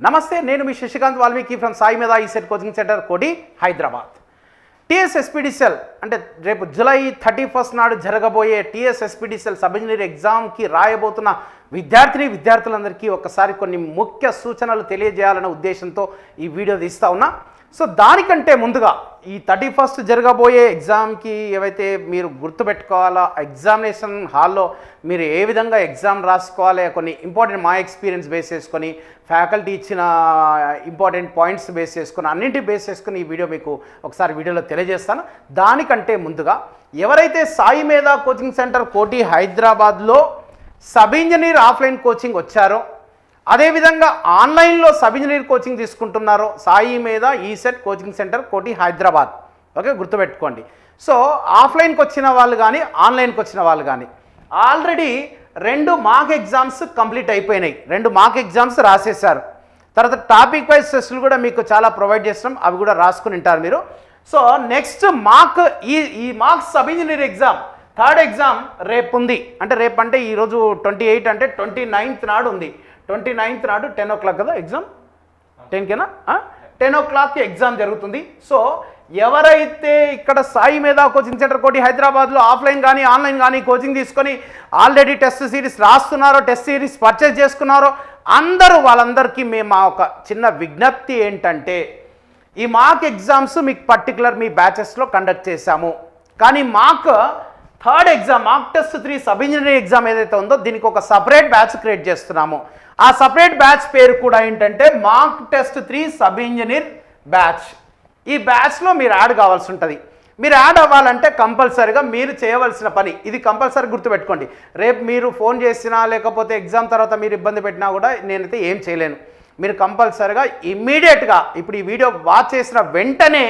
నమస్తే, నేను మీ శశికాంత్ వాల్మీకి ఫ్రమ్ సాయి మీద ఈసెట్ కోచింగ్ సెంటర్ కోటి హైదరాబాద్. టీఎస్ఎస్పీడీసీఎల్ అంటే రేపు జూలై 31 నాడు జరగబోయే టీఎస్ఎస్పీడీసీఎల్ సబ్ ఇంజనీర్ ఎగ్జామ్కి రాయబోతున్న విద్యార్థులందరికీ ఒకసారి కొన్ని ముఖ్య సూచనలు తెలియజేయాలనే ఉద్దేశంతో ఈ వీడియో తీస్తా ఉన్నా. సో దానికంటే ముందుగా ఈ 31 జరగబోయే ఎగ్జామ్కి ఏవైతే మీరు గుర్తుపెట్టుకోవాలో, ఎగ్జామినేషన్ హాల్లో మీరు ఏ విధంగా ఎగ్జామ్ రాసుకోవాలి, కొన్ని ఇంపార్టెంట్ మా ఎక్స్పీరియన్స్ బేస్ చేసుకొని, ఫ్యాకల్టీ ఇచ్చిన ఇంపార్టెంట్ పాయింట్స్ బేస్ చేసుకొని, అన్నింటి బేస్ చేసుకొని ఈ వీడియో మీకు ఒకసారి వీడియోలో తెలియజేస్తాను. దానికంటే ముందుగా ఎవరైతే సాయి మీద కోచింగ్ సెంటర్ కోటి హైదరాబాద్లో సబ్ ఇంజనీర్ ఆఫ్లైన్ కోచింగ్ వచ్చారో, అదేవిధంగా ఆన్లైన్లో సబ్ ఇంజనీర్ కోచింగ్ తీసుకుంటున్నారో సాయి మీద ఈసెట్ కోచింగ్ సెంటర్ కోటి హైదరాబాద్. ఓకే, గుర్తుపెట్టుకోండి. సో ఆఫ్లైన్కి వచ్చిన వాళ్ళు కానీ ఆన్లైన్కి వచ్చిన వాళ్ళు కానీ ఆల్రెడీ 2 మాక్ ఎగ్జామ్స్ కంప్లీట్ అయిపోయినాయి, 2 మాక్ ఎగ్జామ్స్ రాసేసారు. తర్వాత టాపిక్ వైజ్ టెస్టులు కూడా మీకు చాలా ప్రొవైడ్ చేస్తున్నాం, అవి కూడా రాసుకుని ఉంటారు మీరు. సో నెక్స్ట్ మాక్ ఈ mock sub engineer exam third exam రేపు ఉంది. అంటే రేపు అంటే ఈరోజు 28 అంటే 29th నాడు ఉంది. 29th నాడు 10 o'clock కదా ఎగ్జామ్, 10కేనా 10 o'clockకి ఎగ్జామ్ జరుగుతుంది. సో ఎవరైతే ఇక్కడ సాయి మీద కోచింగ్ సెంటర్ కోటి హైదరాబాద్లో ఆఫ్లైన్ కానీ ఆన్లైన్ కానీ కోచింగ్ తీసుకొని ఆల్రెడీ టెస్ట్ సిరీస్ రాస్తున్నారో, టెస్ట్ సిరీస్ పర్చేజ్ చేసుకున్నారో వాళ్ళందరికీ మేము మా ఒక చిన్న విజ్ఞప్తి ఏంటంటే, ఈ మాక్ ఎగ్జామ్స్ మీకు పర్టికులర్ మీ బ్యాచెస్లో కండక్ట్ చేశాము, కానీ మాకు third exam mock test 3 sub engineering exam ఏదైతే ఉందో దీనికి ఒక సపరేట్ బ్యాచ్ క్రియేట్ చేస్తున్నాము. ఆ సపరేట్ బ్యాచ్ పేరు కూడా ఏంటంటే మాక్ టెస్ట్ 3 సబ్ ఇంజనీర్ బ్యాచ్. ఈ బ్యాచ్లో మీరు యాడ్ కావాల్సి ఉంటుంది. మీరు యాడ్ అవ్వాలంటే కంపల్సరీగా మీరు చేయవలసిన పని ఇది కంపల్సరీ గుర్తుపెట్టుకోండి. రేపు మీరు ఫోన్ చేసినా లేకపోతే ఎగ్జామ్ తర్వాత మీరు ఇబ్బంది పెట్టినా కూడా నేనైతే ఏం చేయలేను. మీరు కంపల్సరీగా ఇమ్మీడియట్గా ఇప్పుడు ఈ వీడియో వాచ్ చేసిన వెంటనే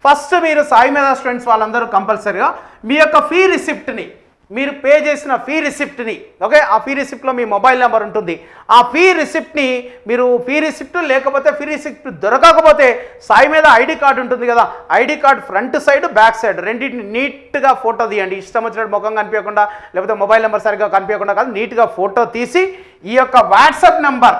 ఫస్ట్ మీరు సాయి మీద స్టూడెంట్స్ వాళ్ళందరూ కంపల్సరీగా మీ యొక్క ఫీ రిసిప్ట్ని, మీరు పే చేసిన ఫీ రిసిప్ట్ని, ఓకే, ఆ ఫీ రిసిప్ట్లో మీ మొబైల్ నెంబర్ ఉంటుంది. ఆ ఫీ రిసిప్ట్ని మీరు ఫీ రిసిప్ట్ లేకపోతే ఫీ రిసిప్ట్ దొరకకపోతే సాయి మీద ఐడి కార్డు ఉంటుంది కదా, ID card front side back side రెండింటిని నీట్గా ఫోటో తీయండి. ఇష్టం వచ్చినట్టు ముఖం కనిపించకుండా లేకపోతే మొబైల్ నెంబర్ సరిగ్గా కనిపించకుండా కాదు, నీట్గా ఫోటో తీసి ఈ యొక్క వాట్సాప్ నెంబర్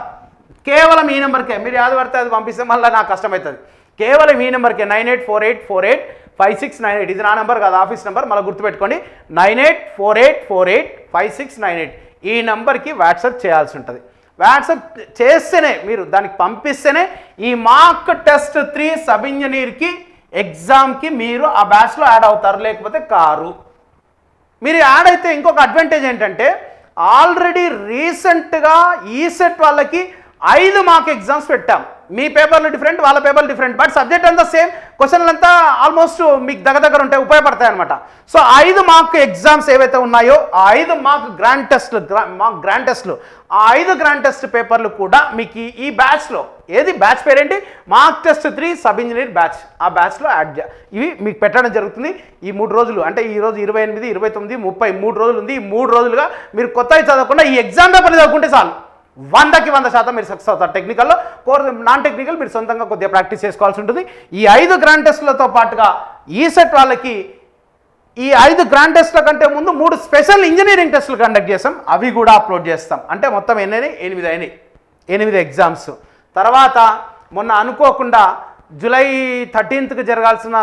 కేవలం ఈ నెంబర్కే మీరు యాద పడితే అది పంపిస్తే మళ్ళీ నాకు కష్టమవుతుంది. కేవలం ఈ నెంబర్కే 9848485698. ఇది నా నెంబర్ కాదు, ఆఫీస్ నెంబర్, మళ్ళీ గుర్తుపెట్టుకోండి. 9848485698 ఈ నెంబర్కి వాట్సాప్ చేయాల్సి ఉంటుంది. వాట్సాప్ చేస్తేనే మీరు దానికి పంపిస్తేనే ఈ మాక్ టెస్ట్ 3 సబ్ ఇంజనీర్కి ఎగ్జామ్కి మీరు ఆ బ్యాచ్లో యాడ్ అవుతారు, లేకపోతే కారు. మీరు యాడ్ అయితే ఇంకొక అడ్వాంటేజ్ ఏంటంటే ఆల్రెడీ రీసెంట్గా ఈసెట్ వాళ్ళకి 5 మాక్ ఎగ్జామ్స్ పెట్టాం. మీ పేపర్లు డిఫరెంట్, వాళ్ళ పేపర్లు డిఫరెంట్, బట్ సబ్జెక్ట్ అంతా సేమ్, క్వశ్చన్లు అంతా ఆల్మోస్ట్ మీకు దగ్గర ఉంటాయి, ఉపయోగపడతాయి అనమాట. సో 5 మాక్ ఎగ్జామ్స్ ఏవైతే ఉన్నాయో ఆ 5 మాక్ గ్రాండ్ టెస్ట్లు ఆ 5 గ్రాండ్ టెస్ట్ పేపర్లు కూడా మీకు ఈ బ్యాచ్లో, ఏది బ్యాచ్ పేరేంటి, మాక్ టెస్ట్ 3 సబ్ ఇంజనీర్ బ్యాచ్, ఆ బ్యాచ్లో ఇవి మీకు పెట్టడం జరుగుతుంది. ఈ 3 రోజులు అంటే ఈరోజు 28, 29, 30 3 రోజులు ఉంది. ఈ 3 రోజులుగా మీరు కొత్తవి చదవకుండా ఈ ఎగ్జామ్ పేపర్ చదువుకుంటే చాలు, 100కి 100% మీరు సక్సెస్ అవుతారు. టెక్నికల్లో నాన్ టెక్నికల్ మీరు సొంతంగా కొద్దిగా ప్రాక్టీస్ చేసుకోవాల్సి ఉంటుంది. ఈ 5 గ్రాండ్ టెస్టులతో పాటుగా ఈసెట్ వాళ్ళకి ఈ 5 గ్రాండ్ టెస్టుల కంటే ముందు 3 స్పెషల్ ఇంజనీరింగ్ టెస్టులు కండక్ట్ చేస్తాం, అవి కూడా అప్లోడ్ చేస్తాం. అంటే మొత్తం 8 ఎగ్జామ్స్. తర్వాత మొన్న అనుకోకుండా జూలై 13th జరగాల్సిన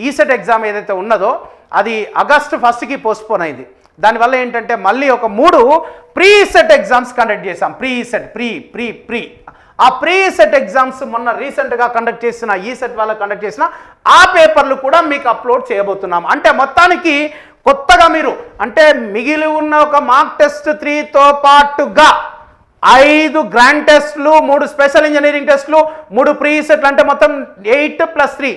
ఈసెట్ ఎగ్జామ్ ఏదైతే ఉన్నదో అది ఆగస్టు 1st పోస్ట్పోన్ అయింది. దానివల్ల ఏంటంటే మళ్ళీ ఒక 3 ప్రీ సెట్ ఎగ్జామ్స్ కండక్ట్ చేసాం. ఆ ప్రీ సెట్ ఎగ్జామ్స్ మొన్న రీసెంట్గా కండక్ట్ చేసిన ఈసెట్ వాళ్ళు కండక్ట్ చేసిన ఆ పేపర్లు కూడా మీకు అప్లోడ్ చేయబోతున్నాం. అంటే మొత్తానికి కొత్తగా మీరు అంటే మిగిలి ఉన్న ఒక మాక్ టెస్ట్ 3తో పాటుగా 5 గ్రాండ్ టెస్ట్లు, 3 స్పెషల్ ఇంజనీరింగ్ టెస్టులు, 3 ప్రీ సెట్లు, అంటే మొత్తం 8 + 3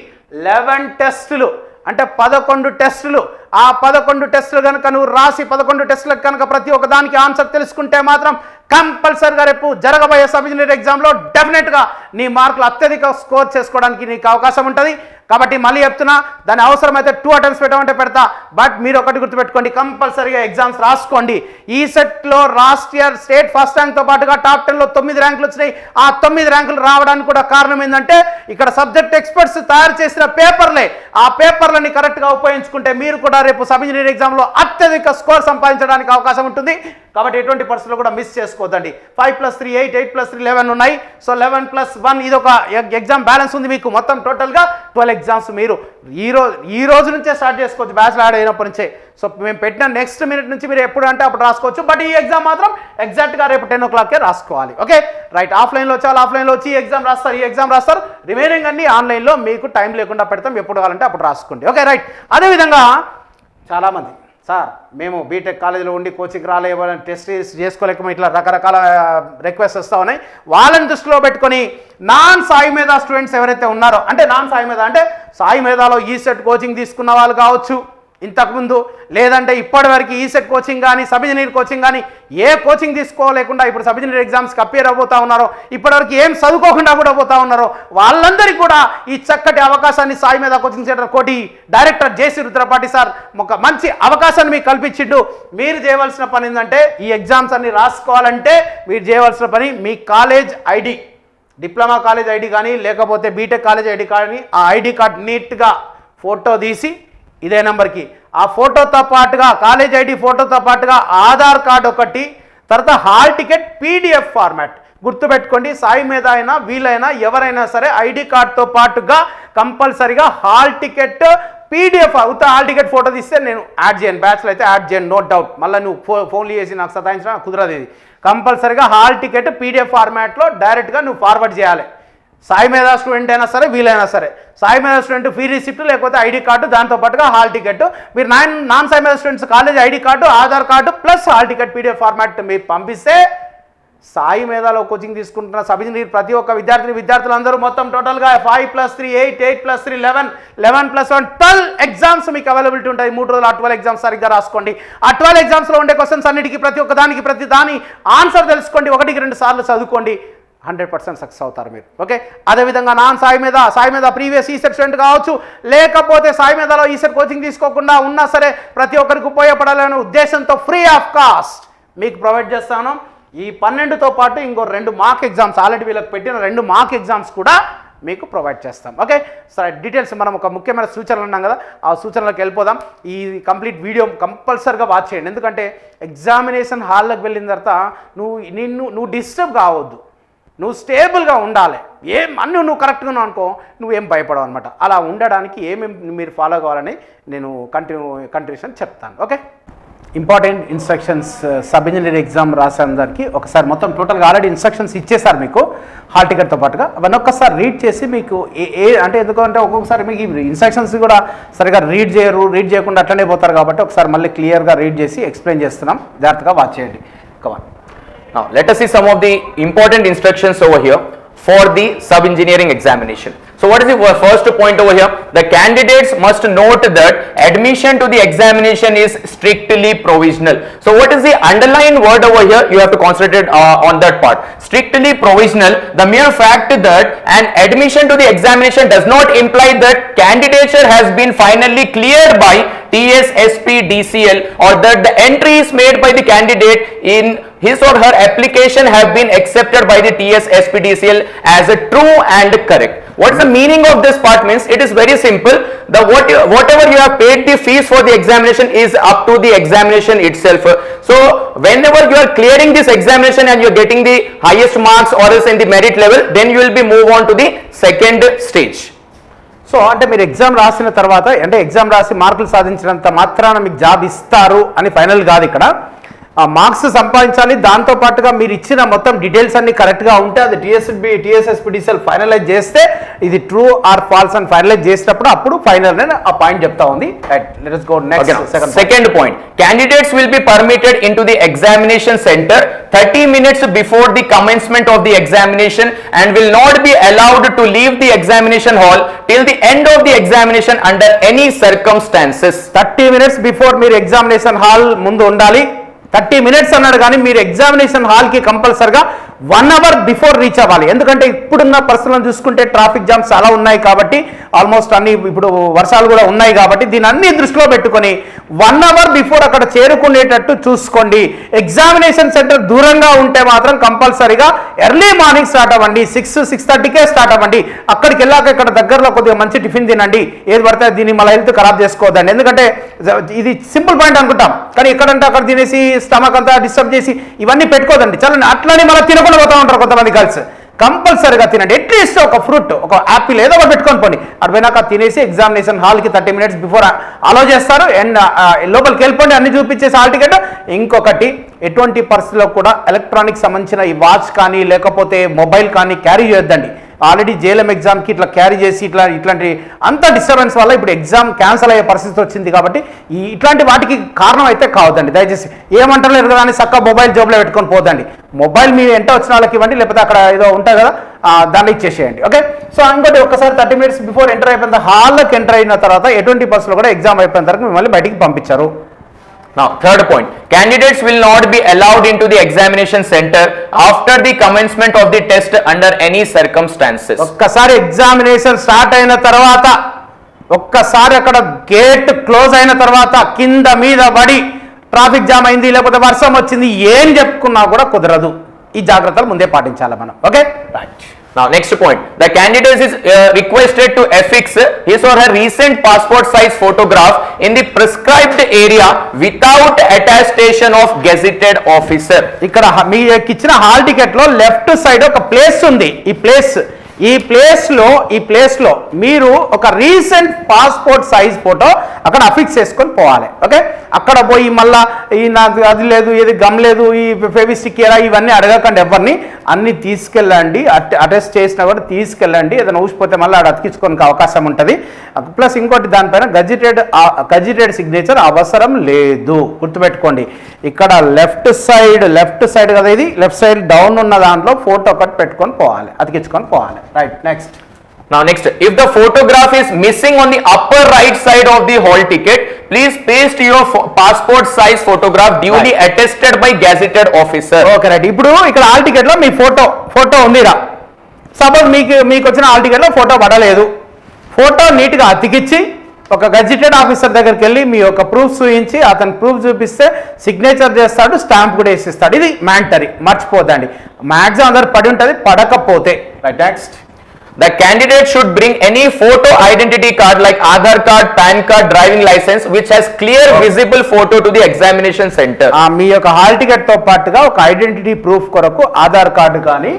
11 టెస్టులు, అంటే 11 టెస్టులు. ఆ 11 టెస్టులు కనుక నువ్వు రాసి 11 టెస్టులకు కనుక ప్రతి ఒక్క దానికి ఆన్సర్ తెలుసుకుంటే మాత్రం కంపల్సరిగా రేపు జరగబోయే సబ్ ఇంజనీర్ ఎగ్జామ్లో డెఫినెట్గా నీ మార్కులు అత్యధిక స్కోర్ చేసుకోవడానికి నీకు అవకాశం ఉంటుంది. కాబట్టి మళ్ళీ చెప్తున్నా, దాని అవసరమైతే 2 attempts పెట్టమంటే పెడతా, బట్ మీరు ఒకటి గుర్తుపెట్టుకోండి, కంపల్సరీగా ఎగ్జామ్స్ రాసుకోండి. ఈ సెట్లో లాస్ట్ ఇయర్ స్టేట్ ఫస్ట్ ర్యాంక్తో పాటుగా టాప్ 10లో 9 ర్యాంకులు వచ్చినాయి. ఆ 9 ర్యాంకులు రావడానికి కూడా కారణం ఏంటంటే ఇక్కడ సబ్జెక్ట్ ఎక్స్పర్ట్స్ తయారు చేసిన పేపర్లే. ఆ పేపర్లని కరెక్ట్గా ఉపయోగించుకుంటే మీరు కూడా కూడా రేపు సబ్ ఇంజనీరింగ్ ఎగ్జామ్లో అత్యధిక స్కోర్ సంపాదించడానికి అవకాశం ఉంటుంది. కాబట్టి ఎటువంటి పరిస్థితుల్లో కూడా మిస్ చేసుకోవద్దండి. 5+3 8, 8+3 11 ఉన్నాయి. సో 11+1 ఇది ఒక ఎగ్జామ్ బ్యాలెన్స్ ఉంది మీకు. మొత్తం టోటల్గా 12 ఎగ్జామ్స్ మీరు ఈ రోజు నుంచే స్టార్ట్ చేసుకోవచ్చు, బ్యాచ్లో యాడ్ అయినప్పటి నుంచే. సో మేము పెట్టిన నెక్స్ట్ మినిట్ నుంచి మీరు ఎప్పుడు అంటే అప్పుడు రాసుకోవచ్చు. బట్ ఈ ఎగ్జామ్ మాత్రం ఎగ్జాక్ట్గా రేపు 10 o'clockకే రాసుకోవాలి. Okay right. ఆఫ్లైన్లో వచ్చి ఆఫ్లైన్లో వచ్చి ఈ ఎగ్జామ్ రాస్తారు. రిమైనింగ్ అన్ని ఆన్లైన్లో మీకు టైం లేకుండా పెడతాం, ఎప్పుడు కావాలంటే అప్పుడు రాసుకోండి. Okay right. అదేవిధంగా చాలామంది సార్ మేము బీటెక్ కాలేజీలో ఉండి కోచింగ్ రాలేవని టెస్ట్ చేసుకోలేక ఇట్లా రకరకాల రిక్వెస్ట్ వస్తూ ఉన్నాయి. వాళ్ళని దృష్టిలో పెట్టుకొని నాన్ సాయి మీద స్టూడెంట్స్ ఎవరైతే ఉన్నారో, అంటే నాన్ సాయి మీద అంటే సాయి మీదలో ఈసెట్ కోచింగ్ తీసుకున్న వాళ్ళు కావచ్చు ఇంతకుముందు, లేదంటే ఇప్పటివరకు ఈసెట్ కోచింగ్ కానీ సబ్ ఇంజనీర్ కోచింగ్ కానీ ఏ కోచింగ్ తీసుకోలేకుండా ఇప్పుడు సబ్ ఇంజనీర్ ఎగ్జామ్స్కి అపేర్ అవబోతా ఉన్నారో, ఇప్పటివరకు ఏం చదువుకోకుండా కూడా పోతా ఉన్నారో వాళ్ళందరికీ కూడా ఈ చక్కటి అవకాశాన్ని సాయి మీద కోచింగ్ సెంటర్ కోటి డైరెక్టర్ జేసీ రుద్రపాటి సార్ ఒక మంచి అవకాశాన్ని మీకు కల్పించిండు. మీరు చేయవలసిన పని ఏంటంటే ఈ ఎగ్జామ్స్ అన్ని రాసుకోవాలంటే మీరు చేయవలసిన పని మీ college ID, diploma college ID కానీ లేకపోతే బీటెక్ కాలేజ్ ఐడి కానీ ఆ ఐడి కార్డ్ నీట్గా ఫోటో తీసి ఇదే నెంబర్కి ఆ ఫోటోతో పాటుగా కాలేజ్ ఐడి ఫోటోతో పాటుగా ఆధార్ కార్డు ఒకటి, తర్వాత హాల్ టికెట్ పీడిఎఫ్ ఫార్మాట్ గుర్తుపెట్టుకోండి. సాయి మీద అయినా వీలైనా ఎవరైనా సరే ఐడి కార్డుతో పాటుగా కంపల్సరీగా hall ticket PDF hall ticket photo తీస్తే నేను యాడ్ చేయను, బ్యాచ్లో అయితే యాడ్ చేయను, నో డౌట్. మళ్ళీ నువ్వు ఫోన్లు చేసి నాకు సతాయించడం కుదరదు. ఇది కంపల్సరీగా హాల్ టికెట్ పీడిఎఫ్ ఫార్మాట్లో డైరెక్ట్గా నువ్వు ఫార్వర్డ్ చేయాలి. సాయి మీద స్టూడెంట్ అయినా సరే వీలైనా సరే, సాయి మీద స్టూడెంట్ ఫీ రిసిప్ట్ లేకపోతే ఐడి కార్డు దాంతోపాటుగా హాల్ టికెట్, మీరు నాన్ సాయి మీద students college ID card Aadhaar card plus hall ticket PDF format మీరు పంపిస్తే సాయి మీదలో కోచింగ్ తీసుకుంటున్న సబ్ ఇంజనీర్ ప్రతి ఒక్క విద్యార్థులందరూ మొత్తం టోటల్గా 5+3 8, 8+3 11, 11+1 12 ఎగ్జామ్స్ మీకు అవైలబిలిటీ ఉంటాయి. 3 రోజులు ఆ 12 ఎగ్జామ్స్ సరిగ్గా రాసుకోండి. ఆ 12 ఎగ్జామ్స్లో ఉండే క్వశ్చన్స్ అన్నిటికీ ప్రతి దాని ఆన్సర్ తెలుసుకోండి, 1-2 సార్లు చదువుకోండి, 100% సక్సెస్ అవుతారు మీరు. ఓకే. అదేవిధంగా నాన్ సాయి మీద ప్రీవియస్ ఈసెట్ స్టూడెంట్ కావచ్చు, లేకపోతే సాయి మీదలో ఈసెట్ కోచింగ్ తీసుకోకుండా ఉన్నా సరే ప్రతి ఒక్కరికి ఉపయోగపడాలనే ఉద్దేశంతో ఫ్రీ ఆఫ్ కాస్ట్ మీకు ప్రొవైడ్ చేస్తాను. ఈ 12తో పాటు ఇంకో 2 మాక్ ఎగ్జామ్స్ ఆల్రెడీ వీళ్ళకి పెట్టిన 2 మాక్ ఎగ్జామ్స్ కూడా మీకు ప్రొవైడ్ చేస్తాం. ఓకే. సరే డీటెయిల్స్ మనం ఒక ముఖ్యమైన సూచనలు ఉన్నాం కదా, ఆ సూచనలకు వెళ్ళిపోదాం. ఈ కంప్లీట్ వీడియో కంపల్సరీగా వాచ్ చేయండి, ఎందుకంటే ఎగ్జామినేషన్ హాల్లోకి వెళ్ళిన తర్వాత నువ్వు డిస్టర్బ్ కావద్దు, నువ్వు స్టేబుల్గా ఉండాలి. అన్నీ నువ్వు కరెక్ట్గా ఉన్నావు అనుకో నువ్వేం భయపడవు అనమాట. అలా ఉండడానికి ఏమేమి మీరు ఫాలో కావాలని నేను కంటిన్యూషన్ చెప్తాను. Okay. Important instructions sub engineer exam రాసేందరికి ఒకసారి మొత్తం టోటల్గా ఆల్రెడీ ఇన్స్ట్రక్షన్స్ ఇచ్చేసారు మీకు హాల్ టికెట్తో పాటుగా. అవన్నీ ఒక్కసారి రీడ్ చేసి మీకు అంటే ఎందుకంటే ఒక్కొక్కసారి మీకు ఈ ఇన్స్ట్రక్షన్స్ కూడా సరిగా రీడ్ చేయకుండా అట్లనే పోతారు కాబట్టి ఒకసారి మళ్ళీ క్లియర్గా రీడ్ చేసి ఎక్స్ప్లెయిన్ చేస్తున్నాం, జాగ్రత్తగా వాచ్ చేయండి. కమాన్. Now let us see some of the important instructions over here for the sub-engineering examination. So what is the first point over here? The candidates must note that admission to the examination is strictly provisional. So what is the underlined word over here? You have to concentrate on that part. Strictly provisional. The mere fact that an admission to the examination does not imply that candidature has been finally cleared by TSSPDCL or that the entries made by the candidate in his or her application have been accepted by the TSSPDCL as a true and correct. What is the meaning of this part? Means it is very simple. Whatever you have paid the fees for the examination is up to the examination itself. So whenever you are clearing this examination and you are getting the highest marks or else in the merit level, then you will be move on to the second stage. So అంటే మీరు exam రాసిన తర్వాత అంటే exam రాసి మార్కులు సాధించినంత మాత్రాన మీకు job ఇస్తారు అని ఫైనల్ కాదు. ఇక్కడ ఆ మార్క్స్ సంపాదించాలి, దాంతోపాటుగా మీరు ఇచ్చిన మొత్తం డీటెయిల్స్ అన్ని కరెక్ట్గా ఉంటే అది TSSPDCL ఫైనలైజ్ చేస్తే ఇది ట్రూ ఆర్ ఫాల్స్ అని ఫైనలైజ్ చేసినప్పుడు అప్పుడు ఫైనల్ అని ఆ పాయింట్ చెప్తా ఉంది. Let's go next. Second point, candidates will be permitted into the examination center 30 minutes before the commencement of the examination and will not be allowed to leave the examination hall till the end of the examination under any circumstances. 30 minutes before మీరు examination hall ముందు ఉండాలి. 30 minutes అన్నాడు కానీ మీరు examination హాల్కి కంపల్సరిగా 1 hour before reach అవ్వాలి. ఎందుకంటే ఇప్పుడున్న పరిస్థితులను చూసుకుంటే ట్రాఫిక్ జామ్స్ చాలా ఉన్నాయి కాబట్టి, ఆల్మోస్ట్ అన్ని ఇప్పుడు వర్షాలు కూడా ఉన్నాయి కాబట్టి దీన్ని అన్ని దృష్టిలో పెట్టుకొని 1 అవర్ బిఫోర్ అక్కడ చేరుకునేటట్టు చూసుకోండి. ఎగ్జామినేషన్ సెంటర్ దూరంగా ఉంటే మాత్రం కంపల్సరీగా ఎర్లీ మార్నింగ్ స్టార్ట్ అవ్వండి. 6-6:30కే స్టార్ట్ అవ్వండి. అక్కడికి వెళ్ళాక ఇక్కడ దగ్గరలో కొద్దిగా మంచి టిఫిన్ తినండి. ఏది పడితే దీన్ని మళ్ళీ హెల్త్ ఖరాబ్ చేసుకోవద్దండి. ఎందుకంటే ఇది సింపుల్ పాయింట్ అనుకుంటాం, కానీ ఎక్కడంటే అక్కడ తినేసి స్టమక్ అంతా డిస్టర్బ్ చేసి ఇవన్నీ పెట్టుకోదండి. చాలా అట్లనే మళ్ళీ తినకుండా పోతూ ఉంటారు కొంతమంది గర్ల్స్. కంపల్సరీగా తినండి. అట్లీస్ట్ ఒక ఫ్రూట్, ఒక యాపిల్ ఏదో ఒకటి పెట్టుకొని పోండి. అటు పోయినాక తినేసి ఎగ్జామినేషన్ హాల్కి 30 minutes బిఫోర్ అలో చేస్తారు. అండ్ లోపలికి వెళ్ళిపోండి, అన్ని చూపించేసి హాల్ టికెట్. ఇంకొకటి, ఎటువంటి పరిస్థితుల్లో కూడా ఎలక్ట్రానిక్ సంబంధించిన ఈ వాచ్ కానీ లేకపోతే మొబైల్ కానీ క్యారీ చేయొద్దండి. ఆల్రెడీ జేఎల్ఎం ఎగ్జామ్కి ఇట్లా క్యారీ చేసి ఇట్లాంటి అంత డిస్టర్బెన్స్ వల్ల ఇప్పుడు ఎగ్జామ్ క్యాన్సిల్ అయ్యే పరిస్థితి వచ్చింది. కాబట్టి ఇట్లాంటి వాటికి కారణం అయితే కావద్దండి. దయచేసి ఏమంటారు కదా అని చక్కగా మొబైల్ జోబులో పెట్టుకొని పోదండి. మొబైల్ మీ వెంట వచ్చిన వాళ్ళకి ఇవ్వండి, లేకపోతే అక్కడ ఏదో ఉంటుంది కదా దాన్ని ఇచ్చేసేయండి. ఓకే, సో ఇంకోటి, ఒక్కసారి 30 minutes బిఫోర్ ఎంటర్ అయిపోయిన హాల్లోకి ఎంటర్ అయిన తర్వాత ఎటువంటి పరిస్థితుల్లో కూడా ఎగ్జామ్ అయిపోయిన తర్వాత మిమ్మల్ని బయటికి పంపించారు. Now, third point, candidates will not be allowed into the examination center after the commencement of the test under any circumstances. ఒక్కసారి ఎగ్జామినేషన్ స్టార్ట్ అయిన తర్వాత, ఒక్కసారి అక్కడ గేట్ క్లోజ్ అయిన తర్వాత కింద మీద పడి ట్రాఫిక్ జామ్ అయింది లేకపోతే వర్షం వచ్చింది ఏం చెప్పుకున్నా కూడా కుదరదు. ఈ జాగ్రత్తలు ముందే పాటించాలి మనం. Okay, right. Now, next point, the candidate is requested to affix his or her recent passport size photograph in the prescribed area without attestation of gazetted officer. ఇక్కడ మీకు ఇచ్చిన హాల్ టికెట్ లో లెఫ్ట్ సైడ్ ఒక place ఉంది. ఈ place లో మీరు ఒక రీసెంట్ పాస్పోర్ట్ సైజ్ ఫోటో అక్కడ అఫిక్స్ చేసుకొని పోవాలి. ఓకే, అక్కడ పోయి మళ్ళా ఈ నాకు అది లేదు, ఏది గమ్ లేదు, ఈ ఫెవిస్టిక్ ఏరా ఇవన్నీ అడగకండి ఎవరిని. అన్ని తీసుకెళ్ళండి, అటెస్ట్ చేసినా కూడా తీసుకెళ్ళండి. ఏదైనా ఊసిపోతే మళ్ళీ ఆడ అతికించుకోనికి అవకాశం ఉంటుంది. ప్లస్ ఇంకోటి, దానిపైన గజిటెడ్ సిగ్నేచర్ అవసరం లేదు, గుర్తుపెట్టుకోండి. ఇక్కడ లెఫ్ట్ సైడ్ కదా, ఇది లెఫ్ట్ సైడ్ డౌన్ ఉన్న దాంట్లో ఫోటో ఒకటి పెట్టుకొని పోవాలి, అతికించుకొని పోవాలి. Right, next. Now next, if the photograph is missing on the upper right side of the hall ticket, please paste your passport size photograph duly attested by gazetted officer. Okay, right. ఇప్పుడు ఇక్కడ hall ticket లో మీ photo ఉందిరా. Suppose మీకు వచ్చిన hall ticket లో photo పడలేదు. Photo నీట్గా అతికిచ్చి ఒక గజిటెడ్ ఆఫీసర్ దగ్గరికి వెళ్ళి మీ యొక్క ప్రూఫ్ చూపించి అతను ప్రూఫ్ చూపిస్తే సిగ్నేచర్ చేస్తాడు, స్టాంప్ కూడా వేసిస్తాడు. ఇది మ్యాండటరీ, మర్చిపోదండి. మ్యాక్సిమం అందరు పడి ఉంటుంది, పడకపోతే. Right, next. The candidate should bring any photo identity card like Aadhaar card, PAN card, driving license which has clear visible photo to the examination center. మీ యొక్క హాల్ టికెట్ తో పాటుగా ఒక ఐడెంటిటీ ప్రూఫ్ కొరకు ఆధార్ కార్డు కానీ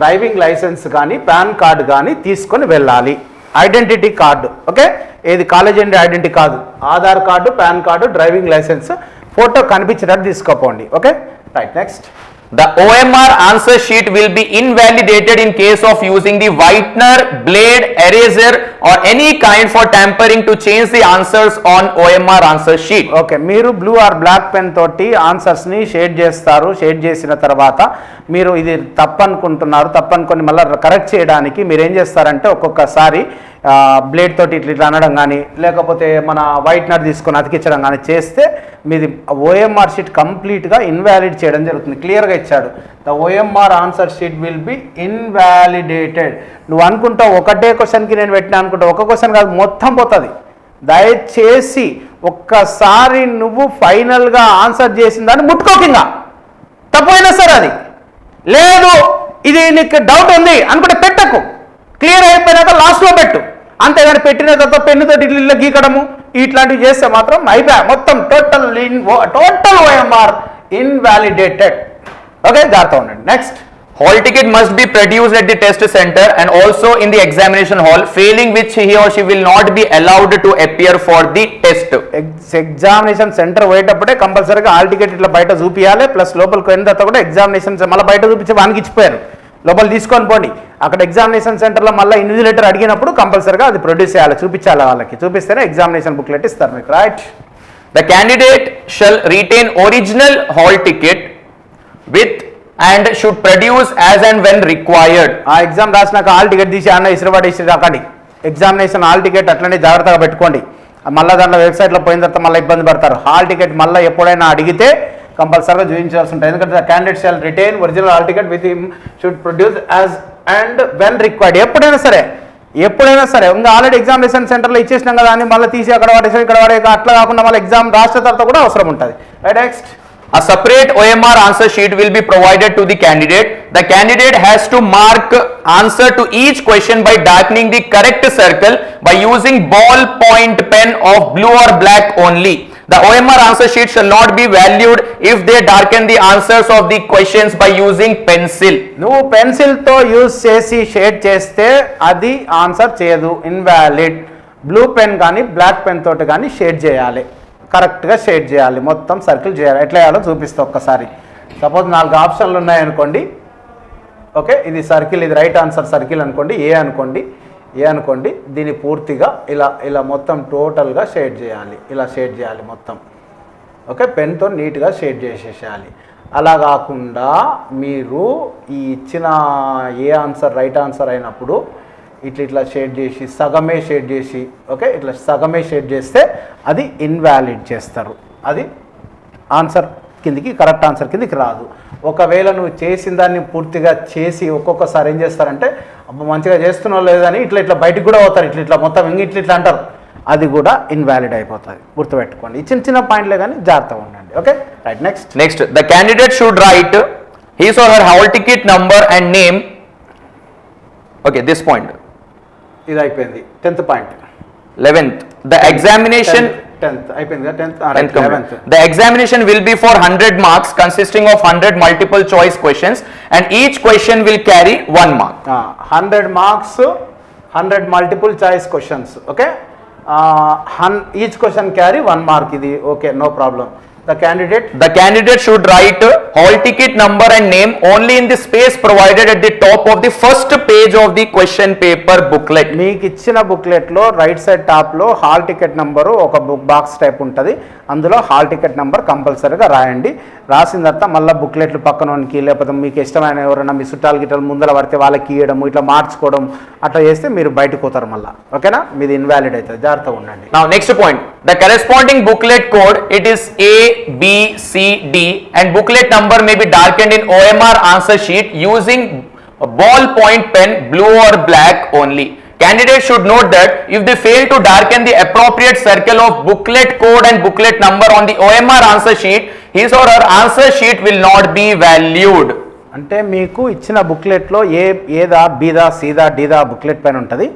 driving licence కానీ PAN card కానీ తీసుకొని వెళ్ళాలి. ఐడెంటిటీ కార్డు, ఓకే, ఏది కాలేజ్ అండి ఐడెంటిటీ కాదు, Aadhaar card, PAN card, driving licence photo కనిపించేటట్టు తీసుకోపోండి. Okay, right, next. The OMR answer sheet will be invalidated in case of using the whitener, blade, eraser or any kind for tampering to change the answers on OMR answer sheet. Okay, మీరు blue or black pen తోటి ఆన్సర్స్ని shade చేస్తారు. Shade చేసిన తర్వాత మీరు ఇది తప్పనుకొని మళ్ళీ correct చేయడానికి మీరు ఏం చేస్తారంటే ఒక్కొక్కసారి బ్లేడ్ తోటి ఇట్లా అనడం కానీ లేకపోతే మన వైట్నర్ తీసుకొని అతికించడం కానీ చేస్తే మీది ఓఎంఆర్ షీట్ కంప్లీట్గా ఇన్వాలిడ్ చేయడం జరుగుతుంది. క్లియర్గా ఇచ్చాడు, the OMR answer sheet will be invalidated. నువ్వు అనుకుంటావు ఒకటే క్వశ్చన్కి నేను పెట్టినా అనుకుంటావు, ఒక క్వశ్చన్ కాదు మొత్తం పోతుంది. దయచేసి ఒక్కసారి నువ్వు ఫైనల్గా ఆన్సర్ చేసిన దాన్ని ముట్టుకోకింగా తప్పైనా సరే అది లేదు, ఇది నీకు డౌట్ ఉంది అనుకుంటే పెట్టకు, క్లియర్ అయిపోయినాక లాస్ట్లో పెట్టు. అంతేగాని పెట్టిన తర్వాత పెన్నుతో ఇట్లా గీకడము ఇట్లాంటివి చేస్తే మాత్రం అయిపోయా మొత్తం టోటల్ ఓఎంఆర్ ఇన్వాలిడేటెడ్. ఓకే, జాగ్రత్త ఉండండి. Next. Hall ticket must be produced at the test center and also in the examination hall, failing which he or she will not be allowed to appear for the test. Examination centre పోయేటప్పుడే కంపల్సరీగా hall ticket ఇట్లా బయట చూపించాలి. Plus లోపలికి పోయిన తర్వాత కూడా examination మళ్ళీ బయట చూపించి వానికి ఇచ్చిపోయారు, లోపల తీసుకొని పోండి. అక్కడ ఎగ్జామినేషన్ సెంటర్లో మళ్ళీ ఇన్విజిలేటర్ అడిగినప్పుడు కంపల్సరీగా అది ప్రొడ్యూస్ చేయాలి, చూపించాలి. వాళ్ళకి చూపిస్తేనే ఎగ్జామినేషన్ బుక్లెట్ ఇస్తారు మీకు. Right. The candidate shall retain original hall ticket with and should produce as and when required. ఆ ఎగ్జామ్ రాసినాక హాల్ టికెట్ తీసి అన్న ఇసిరిపడేసి రాకండి. ఎగ్జామినేషన్ హాల్ టికెట్ అట్లనే జాగ్రత్తగా పెట్టుకోండి. మళ్ళీ దాంట్లో వెబ్సైట్లో పోయిన తర్వాత మళ్ళీ ఇబ్బంది పడతారు. హాల్ టికెట్ మళ్ళీ ఎప్పుడైనా అడిగితే కంపల్సరీగా చూపించాల్సి ఉంటుంది. ఎందుకంటే candidate shall retain original hall ticket with him should produce as and when required. ఎప్పుడైనా సరే ఇంకా ఆల్రెడీ ఎగ్జామినేషన్ సెంటర్లో ఇచ్చేసినాం కదా అని మళ్ళీ తీసి అక్కడ పడేసి ఇక్కడ పడే అట్లా కాకుండా మళ్ళీ ఎగ్జామ్ రాష్ట్ర తర్వాత కూడా అవసరం ఉంటుంది. Right, next. A separate OMR answer sheet will be provided to the candidate. The candidate has to mark answer to each question by darkening the correct circle by using ballpoint pen of blue or black only. The OMR answer sheet shall not be valued if they darken the answers of the questions by using pencil. నువ్వు పెన్సిల్తో use చేసి shade చేస్తే అది answer చేయదు, invalid. Blue pen కానీ black pen తోటి కానీ shade చేయాలి, కరెక్ట్గా షేడ్ చేయాలి, మొత్తం సర్కిల్ చేయాలి. ఎట్లా చేయాలో చూపిస్తా ఒక్కసారి. సపోజ్ 4 ఆప్షన్లు ఉన్నాయనుకోండి. ఓకే, ఇది సర్కిల్, ఇది రైట్ ఆన్సర్ సర్కిల్ అనుకోండి, ఏ అనుకోండి. దీన్ని పూర్తిగా ఇలా మొత్తం టోటల్గా షేడ్ చేయాలి, ఇలా షేడ్ చేయాలి మొత్తం. ఓకే, పెన్తో నీట్గా షేడ్ చేసేసేయాలి. అలా కాకుండా మీరు ఈ ఇచ్చిన ఏ ఆన్సర్ రైట్ ఆన్సర్ అయినప్పుడు ఇట్లా షేడ్ చేసి సగమే షేడ్ చేసి, ఓకే, ఇట్లా సగమే షేడ్ చేస్తే అది ఇన్వాలిడ్ చేస్తారు. అది ఆన్సర్ కిందికి, కరెక్ట్ ఆన్సర్ కిందికి రాదు. ఒకవేళ నువ్వు చేసిన దాన్ని పూర్తిగా చేసి ఒక్కొక్కసారి ఏం చేస్తారంటే మంచిగా చేస్తున్నావు లేదని ఇట్లా బయటికి కూడా పోతారు, ఇట్లా మొత్తం ఇట్లా అంటారు, అది కూడా ఇన్వాలిడ్ అయిపోతుంది. గుర్తుపెట్టుకోండి, చిన్న పాయింట్లే కానీ జాగ్రత్తగా ఉండండి. Okay, right, next. The candidate should write his or her hall ticket number and name. Okay, this point. ఇది అయిపోయింది. 10th point. 11th. The examination. 10th అయిపోయింది. 11th. The examination will be for 100 marks consisting of 100 multiple choice questions and each question will carry 1 mark. 100 marks, 100 multiple choice questions. Okay, each question carry 1 mark. ఇది okay, no problem. The candidate should write hall ticket number and name only in the space provided at the top of the first page of the question paper booklet. మీకు ఇచ్చిన booklet లో right side top లో hall ticket number ఒక book box type ఉంటుంది, అందులో hall ticket number కంపల్సరీగా రాయండి. రాసిన తర్వాత మళ్ళీ బుక్లెట్లు పక్కనకి లేకపోతే మీకు ఇష్టమైన ఎవరైనా మీ చుట్టాలు గిట్టాలు ముందర పడితే వాళ్ళకి ఇవ్వడం, ఇట్లా మార్చుకోవడం అట్లా చేస్తే మీరు బయటకు పోతారు మళ్ళీ. ఓకేనా, మీది ఇన్వాలిడ్ అవుతుంది, జాగ్రత్తగా ఉండండి. Now next point, the corresponding booklet code, it is A, B, C, D and booklet number may be darkened in OMR answer sheet using a ballpoint pen, blue or black only. Candidates should note that if they fail to darken the appropriate circle of booklet code and booklet number on the OMR answer sheet, his or her answer sheet will not be valued. అంటే మీకు ఇచ్చిన బుక్లెట్లో ఏదా బీదా సీదా డీదా booklet పైన ఉంటుంది.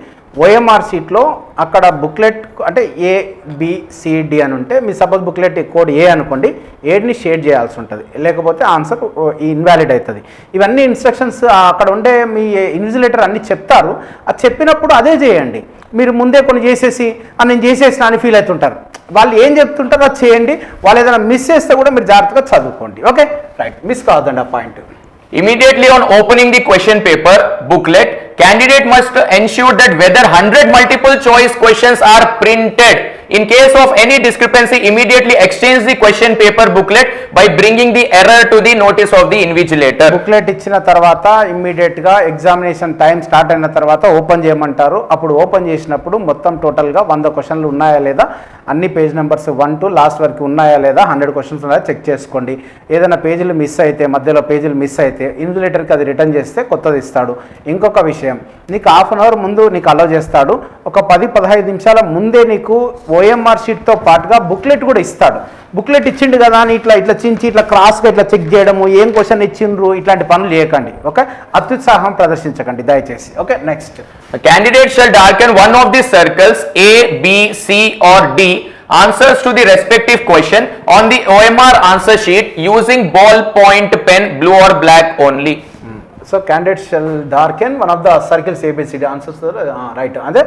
OMR షీట్లో అక్కడ booklet అంటే ABCD అని ఉంటే మీ సపోజ్ బుక్లెట్ కోడ్ ఏ అనుకోండి, ఏడ్ని షేడ్ చేయాల్సి ఉంటుంది, లేకపోతే ఆన్సర్ ఇన్వాలిడ్ అవుతుంది. ఇవన్నీ ఇన్స్ట్రక్షన్స్ అక్కడ ఉండే మీ ఇన్విజిలేటర్ అన్ని చెప్తారు. అది చెప్పినప్పుడు అదే చేయండి. మీరు ముందే కొన్ని చేసేసి నేను చేసేసిన అని ఫీల్ అవుతుంటారు. వాళ్ళు ఏం చెప్తుంటారో అది చేయండి. వాళ్ళు ఏదైనా మిస్ చేస్తే కూడా మీరు జాగ్రత్తగా చదువుకోండి. ఓకే, రైట్, మిస్ కావద్దండి ఆ point. Immediately on opening the question paper booklet, candidate must ensure that whether 100 multiple choice questions are printed. In case of any discrepancy, immediately exchange the question paper booklet by bringing the error to the notice of the invigilator. Booklet ఇచ్చిన తర్వాత immediate గా examination time start అయిన తర్వాత open చేయమంటారు. అప్పుడు open చేసినప్పుడు మొత్తం టోటల్గా 100 క్వశ్చన్లు ఉన్నాయా లేదా, అన్ని పేజ్ నెంబర్స్ 1 to లాస్ట్ వరకు ఉన్నాయా లేదా, 100 క్వశ్చన్స్ ఉన్నాయా చెక్ చేసుకోండి. ఏదైనా పేజీలు మిస్ అయితే, మధ్యలో పేజీలు మిస్ అయితే ఇన్విజిలేటర్కి అది రిటర్న్ చేస్తే కొత్తది ఇస్తాడు. ఇంకొక విషయం, నీకు హాఫ్ అన్ అవర్ ముందు నీకు అలౌ చేస్తాడు. ఒక 10-15 నిమిషాల ముందే నీకు ఓఎంఆర్ షీట్తో పాటుగా బుక్లెట్ కూడా ఇస్తాడు. బుక్లెట్ ఇచ్చిండు కదా అని ఇట్లా చించి ఇట్లా క్రాస్గా ఇట్లా చెక్ చేయడము, ఏం క్వశ్చన్ ఇచ్చిండ్రు ఇట్లాంటి పనులు చేయకండి. ఓకే, అత్యుత్సాహం ప్రదర్శించకండి దయచేసి. Okay, next. Candidate shall darken one of the circles A, B, C or D answers to the respective question on the OMR answer sheet using ballpoint pen, blue or black only. So candidate shall darken one of the circles ABCD answers right. అదే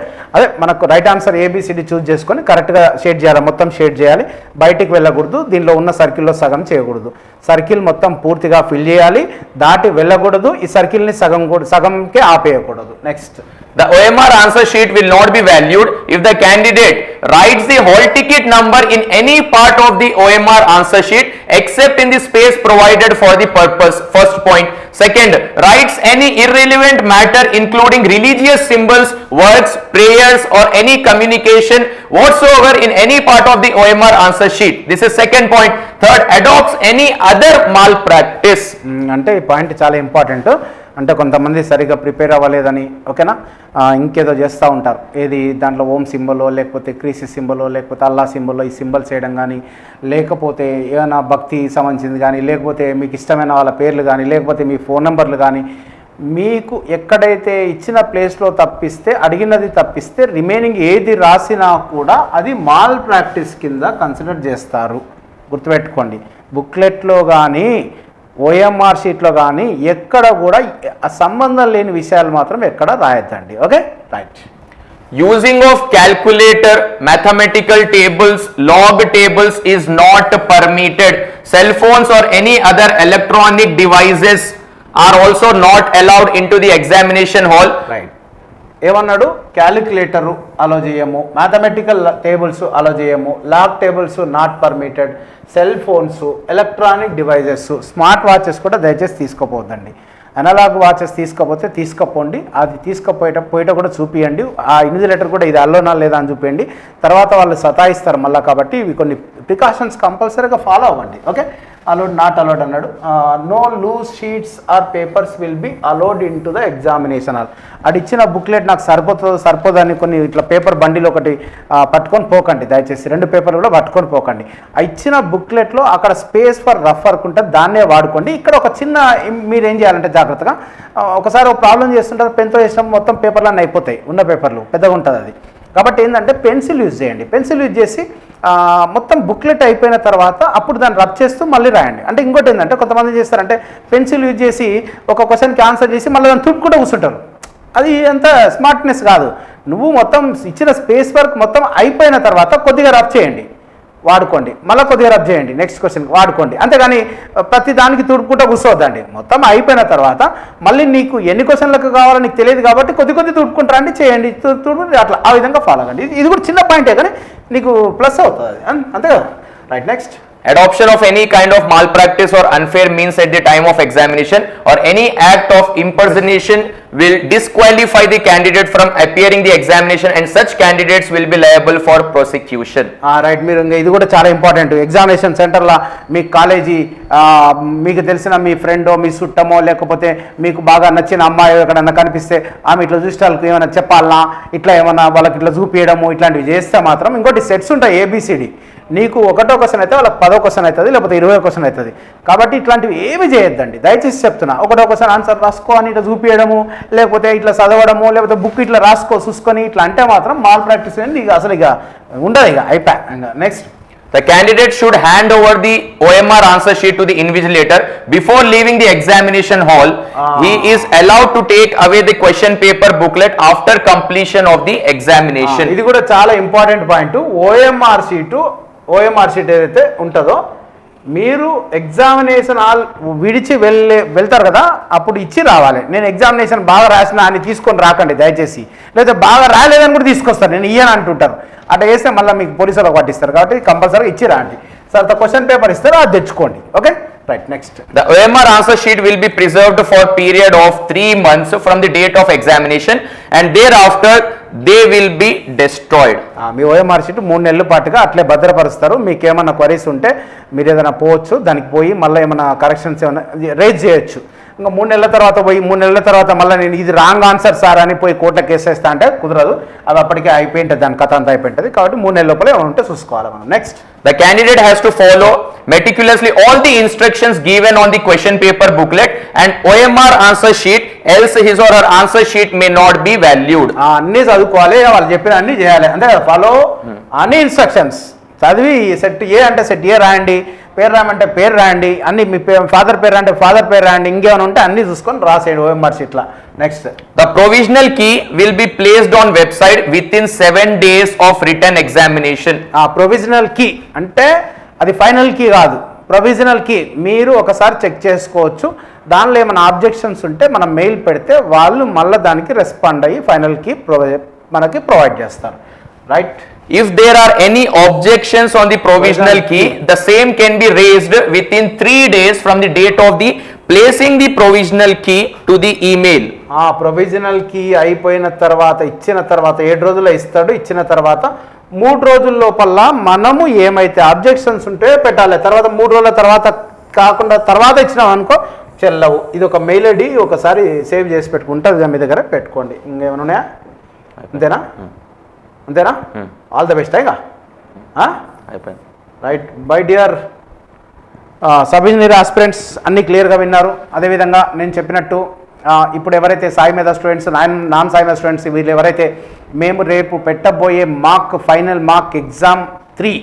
మనకు right answer ABCD చూస్ చేసుకొని కరెక్ట్గా shade చేయాలి, మొత్తం shade చేయాలి. బయటికి వెళ్ళకూడదు, దీనిలో ఉన్న సర్కిల్లో సగం చేయకూడదు. సర్కిల్ మొత్తం పూర్తిగా ఫిల్ చేయాలి, దాటి వెళ్ళకూడదు. ఈ సర్కిల్ని సగంకే ఆపేయకూడదు. Next. The OMR answer sheet will not be valued if the candidate writes the hall ticket number in any part of the OMR answer sheet except in the space provided for the purpose. First point. Second, writes any irrelevant matter including religious symbols, words, prayers or any communication whatsoever in any part of the OMR answer sheet. This is second point. Third, adopts any other malpractice. అంటే ఈ point చాలా important. అంటే కొంతమంది సరిగ్గా prepare అవ్వలేదని ఓకేనా ఇంకేదో చేస్తూ ఉంటారు. ఏది దాంట్లో ఓం సింబలో లేకపోతే క్రీసి సింబలో లేకపోతే అల్లా సింబలో ఈ సింబల్స్ చేయడం కానీ లేకపోతే ఏమైనా భక్తి సంబంధించింది కానీ లేకపోతే మీకు ఇష్టమైన వాళ్ళ పేర్లు కానీ లేకపోతే మీ ఫోన్ నెంబర్లు కానీ మీకు ఎక్కడైతే ఇచ్చిన ప్లేస్లో తప్పిస్తే అడిగినది తప్పిస్తే రిమైనింగ్ ఏది రాసినా కూడా అది మాల్ ప్రాక్టీస్ కింద కన్సిడర్ చేస్తారు. గుర్తుపెట్టుకోండి. బుక్లెట్లో కానీ ఓఎంఆర్ షీట్లో కానీ ఎక్కడ కూడా సంబంధం లేని విషయాలు మాత్రం ఎక్కడ రాయొద్దండి. Okay right. Using of calculator, mathematical tables, log tables is not permitted. Cell phones or any other electronic devices are also not allowed into the examination hall. Right. ఏమన్నాడు? క్యాలిక్యులేటరు అలో చేయము, మ్యాథమెటికల్ టేబుల్స్ అలో చేయము, log tables not permitted, cell phones, electronic devices, smart watches కూడా దయచేసి తీసుకోపోద్దండి. Analogue watches తీసుకోపోతే తీసుకపోండి. అది పోయేట కూడా చూపియండి. ఆ invigilator కూడా ఇది అల్లోనా లేదా అని చూపించండి. తర్వాత వాళ్ళు సతాయిస్తారు మళ్ళీ. కాబట్టి ఇవి కొన్ని ప్రికాషన్స్ కంపల్సరీగా ఫాలో అవ్వండి. ఓకే. అలౌడ్ నాట్ అలౌడ్ అన్నాడు. No loose sheets or papers will be allowed into the examination hall. అది ఇచ్చిన బుక్లెట్ నాకు సరిపోదని కొన్ని ఇట్లా పేపర్ బండిలో ఒకటి పట్టుకొని పోకండి దయచేసి. 2 పేపర్లు కూడా పట్టుకొని పోకండి. ఆ ఇచ్చిన బుక్లెట్లో అక్కడ స్పేస్ ఫర్ రఫ్ వర్క్ ఉంటుంది, దాన్నే వాడుకోండి. ఇక్కడ ఒక చిన్న మీరు ఏం చేయాలంటే జాగ్రత్తగా ఒకసారి ఒక ప్రాబ్లం చేస్తుంటారు, పెన్తో చేసినప్పుడు మొత్తం పేపర్లన్నీ అయిపోతాయి, ఉన్న పేపర్లు పెద్దగా ఉంటుంది అది. కాబట్టి ఏంటంటే పెన్సిల్ యూజ్ చేయండి. పెన్సిల్ యూజ్ చేసి మొత్తం బుక్లెట్ అయిపోయిన తర్వాత అప్పుడు దాన్ని రబ్ చేస్తూ మళ్ళీ రాయండి. అంటే ఇంకోటి ఏంటంటే కొంతమంది చేస్తారంటే పెన్సిల్ యూజ్ చేసి ఒక క్వశ్చన్కి ఆన్సర్ చేసి మళ్ళీ దాన్ని తుడుపుకుంటూ కూర్చుంటారు. అది అంత స్మార్ట్నెస్ కాదు. నువ్వు మొత్తం ఇచ్చిన స్పేస్ వర్క్ మొత్తం అయిపోయిన తర్వాత కొద్దిగా రబ్ చేయండి, వాడుకోండి. మళ్ళీ కొద్దిగా రబ్ చేయండి, నెక్స్ట్ క్వశ్చన్ వాడుకోండి. అంతేగాని ప్రతి దానికి తుడుపుకుంటూ కూర్చోవద్దండి. మొత్తం అయిపోయిన తర్వాత మళ్ళీ నీకు ఎన్ని క్వశ్చన్లకు కావాలో నీకు తెలియదు కాబట్టి కొద్ది తుడుపుకుంటారా అండి, చేయండి, తుడుపు అట్లా ఆ విధంగా ఫాలో అవ్వండి. ఇది కూడా చిన్న పాయింటే కానీ నీకు ప్లస్ అవుతుంది అది, అంతే కదా. Right. Next. Adoption of any kind of malpractice or unfair means at the time of examination or any act of impersonation will disqualify the candidate from appearing the examination and such candidates will be liable for prosecution. Right. మీరు ఇది కూడా చాలా important. Examination సెంటర్లో మీ college మీకు తెలిసిన మీ ఫ్రెండో మీ చుట్టమో లేకపోతే మీకు బాగా నచ్చిన అమ్మాయి ఎక్కడన్నా కనిపిస్తే ఆమె ఇట్లా చూస్తే వాళ్ళకి ఏమైనా చెప్పాలన్నా ఇట్లా ఏమన్నా వాళ్ళకి ఇట్లా చూపించడము ఇట్లాంటివి చేస్తే మాత్రం ఇంకోటి సెట్స్ ఉంటాయి ఏబిసిడి. నీకు 1వ క్వశ్చన్ అయితే వాళ్ళకి 10వ క్వశ్చన్ అవుతుంది లేకపోతే 20వ క్వశ్చన్ అవుతుంది. కాబట్టి ఇట్లాంటివి ఏమి చేయొద్దండి దయచేసి చెప్తున్నా. 1వ క్వశ్చన్ ఆన్సర్ రాసుకో అని ఇట్లా చూపించడము లేకపోతే ఇట్లా చదవడము లేకపోతే బుక్ ఇట్లా చూసుకొని ఇట్లా అంటే మాత్రం మాల్ ప్రాక్టీస్ అనేది ఇక అసలు ఇక ఉండదు, ఇక అయిపోయా. Next. The candidate should hand over the OMR answer sheet to the invigilator before leaving the examination hall. He is allowed to take away the question paper booklet after completion of the examination. ఇది కూడా చాలా important point. OMR sheet ఏదైతే ఉంటుందో మీరు examination hall విడిచి వెళ్తారు కదా, అప్పుడు ఇచ్చి రావాలి. నేను ఎగ్జామినేషన్ బాగా రాసిన అని తీసుకొని రాకండి దయచేసి. లేదా బాగా రాలేదని కూడా తీసుకొస్తారు, నేను ఇయ్యను అంటుంటారు. అట్లా చేస్తే మళ్ళీ మీకు పోలీసులకు పట్టిస్తారు. కాబట్టి కంపల్సరీ ఇచ్చి రాండి. సార్ క్వశ్చన్ పేపర్ ఇస్తారు, అది తెచ్చుకోండి. Okay right. Next. The OMR answer sheet will be preserved for period of 3 months from the date of examination and thereafter they will be destroyed. Me OMR sheet 3 నెలల పాటుగా అట్లే భద్రపరుస్తారు. మీకు ఏమైనా queries ఉంటే మీరు ఏదైనా పోవచ్చు, దానికి పోయి మళ్ళీ ఏమైనా కరెక్షన్స్ ఏమైనా రేజ్ చేయొచ్చు. ఇంకా 3 నెలల తర్వాత పోయి 3 నెలల తర్వాత మళ్ళీ నేను ఇది రాంగ్ ఆన్సర్ సార్ అని పోయి కోర్టులో కేసు వేస్తా అంటే కుదరదు. అది అప్పటికే అయిపోయింటుంది, దాని కథ అంతా అయిపోయింటుంది. కాబట్టి 3 నెలల లోపల ఏమైనా ఉంటే చూసుకోవాలి మనం. Next. The candidate has to follow meticulously all the instructions given on the question paper booklet and OMR answer sheet, else his or her answer sheet may not be valued. అన్నీ చదువుకోవాలి, వాళ్ళు చెప్పిన అన్నీ చేయాలి, అంతే కదా. ఫాలో అన్ని instructions చదివి సెట్ ఏ అంటే సెట్ ఏ రాయండి, పేరు రాయమంటే పేరు రాయండి, అన్ని మీ ఫాదర్ పేరు అంటే ఫాదర్ పేరు రాయండి, ఇంకేమైనా ఉంటే అన్ని చూసుకొని రాసేయండి ఓఎంఆర్ షీట్లో. Next. The provisional key will be placed on website within 7 days of written examination. Provisional key అంటే అది ఫైనల్ కీ కాదు, ప్రొవిజనల్ కీ. మీరు ఒకసారి చెక్ చేసుకోవచ్చు. దానిలో ఏమైనా ఆబ్జెక్షన్స్ ఉంటే మనం మెయిల్ పెడితే వాళ్ళు మళ్ళీ దానికి రెస్పాండ్ అయ్యి ఫైనల్ కీ మనకి ప్రొవైడ్ చేస్తారు. Right. If there are any objections on the provisional key, the same can be raised within 3 days from the date of the placing the provisional key to the email. ఆ provisional key అయిపోయిన తర్వాత ఇచ్చిన తర్వాత 7 రోజుల్లో ఇస్తాడు. ఇచ్చిన తర్వాత 3 రోజుల లోపల మనము ఏమైతే అబ్జెక్షన్స్ ఉంటే పెట్టాలి. తర్వాత 3 రోజుల తర్వాత కాకుండా తర్వాత ఇచ్చినాం అనుకో చెల్లవు. ఇది ఒక మెయిల్ ఐడి ఒకసారి సేవ్ చేసి పెట్టుకుంటుంది మీ దగ్గర, పెట్టుకోండి. ఇంకేమైనా ఉన్నాయా? అంతేనా? అంతేనా? All the best. ఇక right. Bye dear sub engineer aspirants, అన్నీ క్లియర్గా విన్నారు. అదేవిధంగా నేను చెప్పినట్టు ఇప్పుడు ఎవరైతే సాయి మీద స్టూడెంట్స్, నాన్ సాయి మీద స్టూడెంట్స్, వీళ్ళు ఎవరైతే మేము రేపు పెట్టబోయే ఫైనల్ మార్క్ ఎగ్జామ్ 3,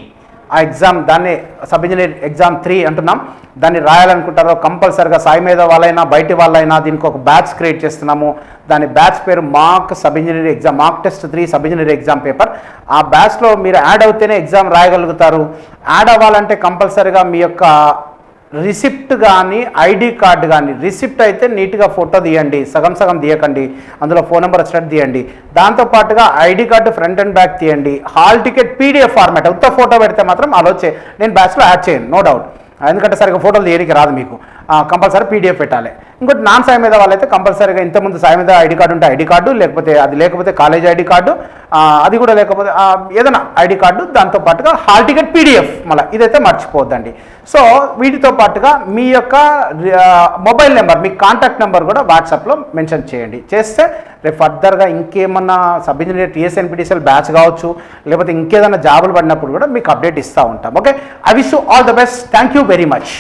ఆ ఎగ్జామ్ దాన్ని సబ్ ఇంజనీర్ ఎగ్జామ్ 3 అంటున్నాం, దాన్ని రాయాలనుకుంటారో కంపల్సరిగా సాయి మీద వాళ్ళైనా బయటి వాళ్ళైనా దీనికి ఒక బ్యాచ్ క్రియేట్ చేస్తున్నాము. దాని బ్యాచ్ పేరు mark sub engineer exam, mark test 3 sub engineer exam paper. ఆ బ్యాచ్లో మీరు యాడ్ అవుతేనే ఎగ్జామ్ రాయగలుగుతారు. యాడ్ అవ్వాలంటే కంపల్సరిగా మీ యొక్క రిసిప్ట్ కానీ ఐడి కార్డు కానీ, రిసిప్ట్ అయితే నీట్గా ఫోటో తీయండి, సగం సగం తీయకండి, అందులో ఫోన్ నెంబర్ వచ్చినట్టు తీయండి. దాంతోపాటుగా ID card front and back తీయండి. హాల్ టికెట్ పీడిఎఫ్ ఫార్మాట్, ఉత్త ఫోటో పెడితే మాత్రం నేను బ్యాచ్లో యాడ్ చేయను, నో డౌట్. ఎందుకంటే సరిగ్గా ఫోటోలు తీయడానికి రాదు మీకు, కంపల్సరీ పీడిఎఫ్ పెట్టాలి. ఇంకోటి నాన్ సాయి మీద వాళ్ళైతే కంపల్సరీగా ఇంతకుముందు సాయి మీద ఐడి కార్డు ఉంటే ఐడి కార్డు, లేకపోతే కాలేజ్ ఐడి కార్డు, అది కూడా లేకపోతే ఏదైనా ఐడి కార్డు, దాంతోపాటుగా హాల్ టికెట్ పీడిఎఫ్, మళ్ళీ ఇదైతే మర్చిపోద్దండి. సో వీటితో పాటుగా మీ యొక్క మొబైల్ నెంబర్, మీ కాంటాక్ట్ నెంబర్ కూడా వాట్సాప్లో మెన్షన్ చేయండి. చేస్తే రేపు ఫర్దర్గా ఇంకేమన్నా సబ్ ఇంజనీర్ టీఎస్ఎన్పీటీసీఎల్ బ్యాచ్ కావచ్చు, లేకపోతే ఇంకేదైనా జాబులు పడినప్పుడు కూడా మీకు అప్డేట్ ఇస్తూ ఉంటాం. Okay, I wish you all the best. Thank you very much.